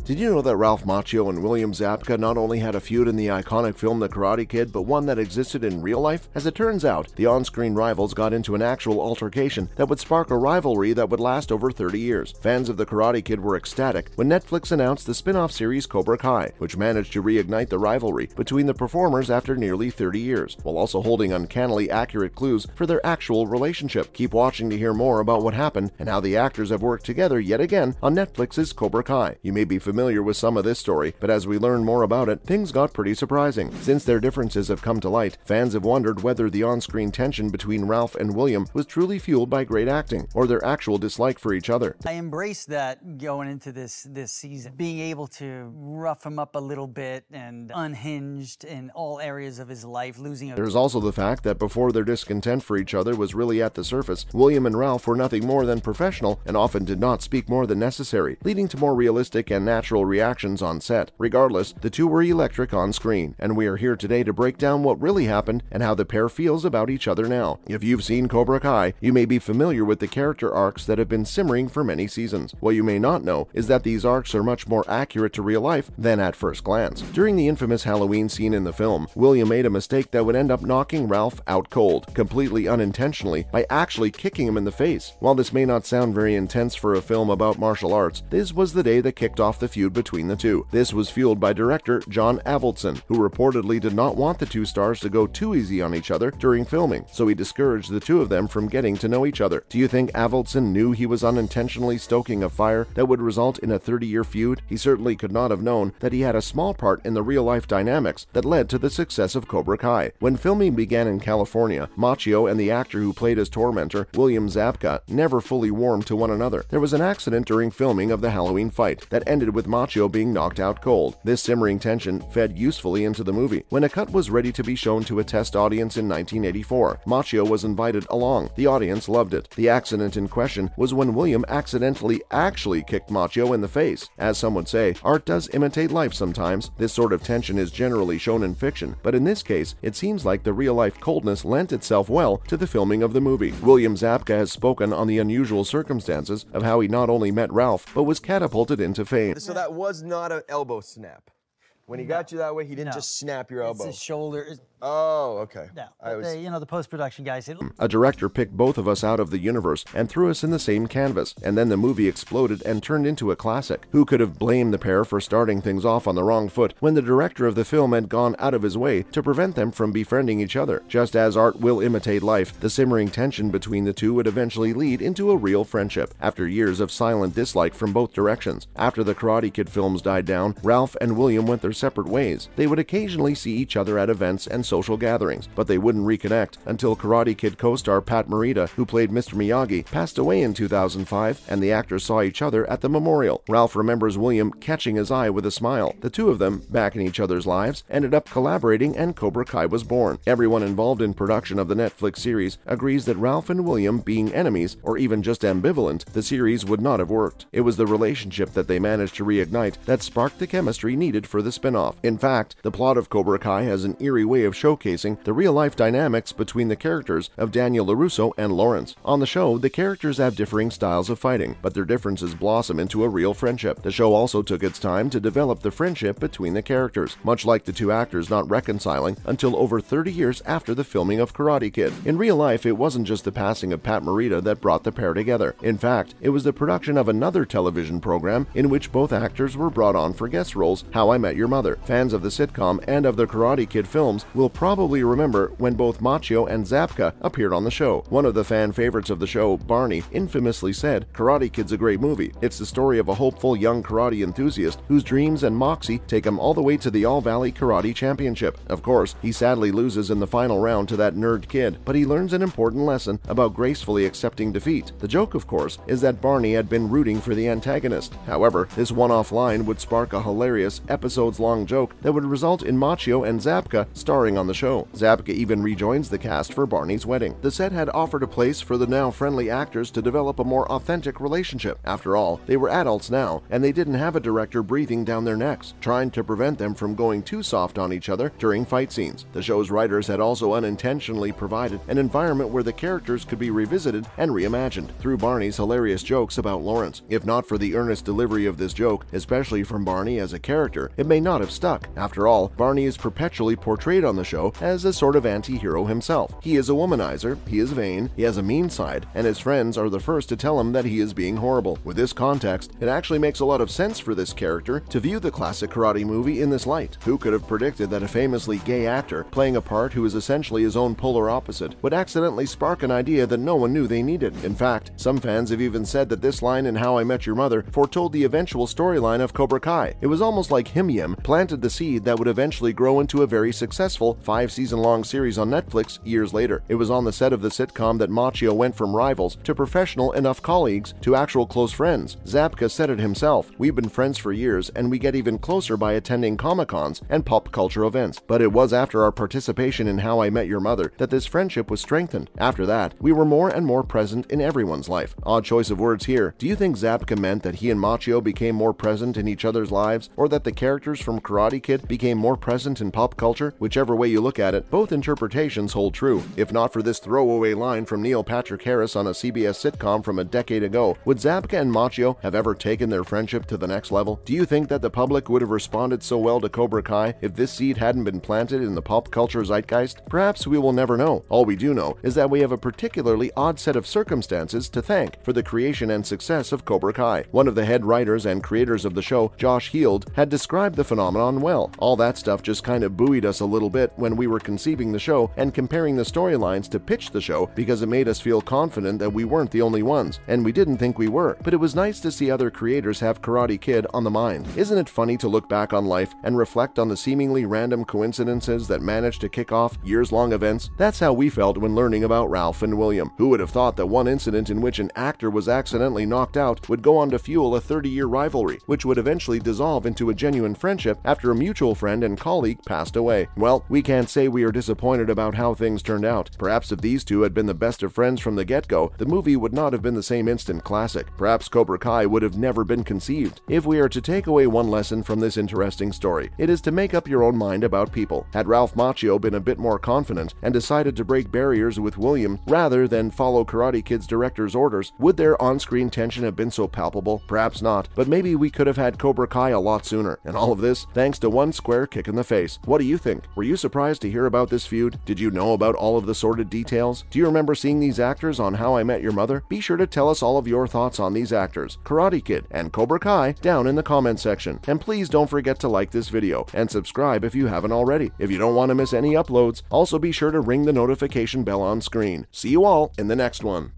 Did you know that Ralph Macchio and William Zabka not only had a feud in the iconic film The Karate Kid, but one that existed in real life? As it turns out, the on-screen rivals got into an actual altercation that would spark a rivalry that would last over 30 years. Fans of The Karate Kid were ecstatic when Netflix announced the spin-off series Cobra Kai, which managed to reignite the rivalry between the performers after nearly 30 years, while also holding uncannily accurate clues for their actual relationship. Keep watching to hear more about what happened and how the actors have worked together yet again on Netflix's Cobra Kai. You may be familiar with some of this story, but as we learn more about it, things got pretty surprising. Since their differences have come to light, fans have wondered whether the on-screen tension between Ralph and William was truly fueled by great acting or their actual dislike for each other. I embraced that going into this season, being able to rough him up a little bit and unhinged in all areas of his life, There's also the fact that before their discontent for each other was really at the surface, William and Ralph were nothing more than professional and often did not speak more than necessary, leading to more realistic and natural reactions on set. Regardless, the two were electric on screen, and we are here today to break down what really happened and how the pair feels about each other now. If you've seen Cobra Kai, you may be familiar with the character arcs that have been simmering for many seasons. What you may not know is that these arcs are much more accurate to real life than at first glance. During the infamous Halloween scene in the film, William made a mistake that would end up knocking Ralph out cold, completely unintentionally, by actually kicking him in the face. While this may not sound very intense for a film about martial arts, this was the day that kicked off the feud between the two. This was fueled by director John Avildsen, who reportedly did not want the two stars to go too easy on each other during filming, so he discouraged the two of them from getting to know each other. Do you think Avildsen knew he was unintentionally stoking a fire that would result in a 30-year feud? He certainly could not have known that he had a small part in the real-life dynamics that led to the success of Cobra Kai. When filming began in California, Macchio and the actor who played his tormentor, William Zabka, never fully warmed to one another. There was an accident during filming of the Halloween fight that ended with Macchio being knocked out cold. This simmering tension fed usefully into the movie. When a cut was ready to be shown to a test audience in 1984, Macchio was invited along. The audience loved it. The accident in question was when William accidentally actually kicked Macchio in the face. As some would say, art does imitate life sometimes. This sort of tension is generally shown in fiction, but in this case, it seems like the real-life coldness lent itself well to the filming of the movie. William Zabka has spoken on the unusual circumstances of how he not only met Ralph, but was catapulted into fame. So that was not an elbow snap. When he got you that way, he didn't just snap your elbow. It's his shoulder. Oh, okay. No, the post-production guys said, a director picked both of us out of the universe and threw us in the same canvas, and then the movie exploded and turned into a classic. Who could have blamed the pair for starting things off on the wrong foot when the director of the film had gone out of his way to prevent them from befriending each other? Just as art will imitate life, the simmering tension between the two would eventually lead into a real friendship. After years of silent dislike from both directions, after the Karate Kid films died down, Ralph and William went their separate ways. They would occasionally see each other at events and social gatherings, but they wouldn't reconnect until Karate Kid co-star Pat Morita, who played Mr. Miyagi, passed away in 2005, and the actors saw each other at the memorial. Ralph remembers William catching his eye with a smile. The two of them, back in each other's lives, ended up collaborating and Cobra Kai was born. Everyone involved in production of the Netflix series agrees that Ralph and William being enemies, or even just ambivalent, the series would not have worked. It was the relationship that they managed to reignite that sparked the chemistry needed for the spin-off. In fact, the plot of Cobra Kai has an eerie way of showcasing the real-life dynamics between the characters of Daniel LaRusso and Lawrence. On the show, the characters have differing styles of fighting, but their differences blossom into a real friendship. The show also took its time to develop the friendship between the characters, much like the two actors not reconciling until over 30 years after the filming of Karate Kid. In real life, it wasn't just the passing of Pat Morita that brought the pair together. In fact, it was the production of another television program in which both actors were brought on for guest roles, How I Met Your Mother. Fans of the sitcom and of the Karate Kid films will probably remember when both Macchio and Zabka appeared on the show. One of the fan favorites of the show, Barney, infamously said, "Karate Kid's a great movie. It's the story of a hopeful young karate enthusiast whose dreams and moxie take him all the way to the All-Valley Karate Championship. Of course, he sadly loses in the final round to that nerd kid, but he learns an important lesson about gracefully accepting defeat. The joke, of course, is that Barney had been rooting for the antagonist. However, this one-off line would spark a hilarious, episodes-long joke that would result in Macchio and Zabka starring starring on the show. Zabka even rejoins the cast for Barney's wedding. The set had offered a place for the now friendly actors to develop a more authentic relationship. After all, they were adults now, and they didn't have a director breathing down their necks, trying to prevent them from going too soft on each other during fight scenes. The show's writers had also unintentionally provided an environment where the characters could be revisited and reimagined through Barney's hilarious jokes about Lawrence. If not for the earnest delivery of this joke, especially from Barney as a character, it may not have stuck. After all, Barney is perpetually portrayed on the show as a sort of anti-hero himself. He is a womanizer, he is vain, he has a mean side, and his friends are the first to tell him that he is being horrible. With this context, it actually makes a lot of sense for this character to view the classic karate movie in this light. Who could have predicted that a famously gay actor playing a part who is essentially his own polar opposite would accidentally spark an idea that no one knew they needed? In fact, some fans have even said that this line in How I Met Your Mother foretold the eventual storyline of Cobra Kai. It was almost like Him Yim planted the seed that would eventually grow into a very successful 5-season-long series on Netflix years later. It was on the set of the sitcom that Macchio went from rivals to professional enough colleagues to actual close friends. Zabka said it himself, "We've been friends for years, and we get even closer by attending Comic-Cons and pop culture events. But it was after our participation in How I Met Your Mother that this friendship was strengthened. After that, we were more and more present in everyone's life." Odd choice of words here. Do you think Zabka meant that he and Macchio became more present in each other's lives, or that the characters from Karate Kid became more present in pop culture? Whichever way you look at it, both interpretations hold true. If not for this throwaway line from Neil Patrick Harris on a CBS sitcom from a decade ago, would Zabka and Macchio have ever taken their friendship to the next level? Do you think that the public would have responded so well to Cobra Kai if this seed hadn't been planted in the pop culture zeitgeist? Perhaps we will never know. All we do know is that we have a particularly odd set of circumstances to thank for the creation and success of Cobra Kai. One of the head writers and creators of the show, Josh Heald, had described the phenomenon well. All that stuff just kind of buoyed us a little bit when we were conceiving the show and comparing the storylines to pitch the show, because it made us feel confident that we weren't the only ones, and we didn't think we were. But it was nice to see other creators have Karate Kid on the mind. Isn't it funny to look back on life and reflect on the seemingly random coincidences that managed to kick off years-long events? That's how we felt when learning about Ralph and William. Who would have thought that one incident in which an actor was accidentally knocked out would go on to fuel a 30-year rivalry, which would eventually dissolve into a genuine friendship after a mutual friend and colleague passed away? Well, we can't say we are disappointed about how things turned out. Perhaps if these two had been the best of friends from the get-go, the movie would not have been the same instant classic. Perhaps Cobra Kai would have never been conceived. If we are to take away one lesson from this interesting story, it is to make up your own mind about people. Had Ralph Macchio been a bit more confident and decided to break barriers with William rather than follow Karate Kid's director's orders, would their on-screen tension have been so palpable? Perhaps not, but maybe we could have had Cobra Kai a lot sooner. And all of this thanks to one square kick in the face. What do you think? Were you surprised to hear about this feud? Did you know about all of the sordid details? Do you remember seeing these actors on How I Met Your Mother? Be sure to tell us all of your thoughts on these actors, Karate Kid and Cobra Kai, down in the comment section. And please don't forget to like this video and subscribe if you haven't already. If you don't want to miss any uploads, also be sure to ring the notification bell on screen. See you all in the next one.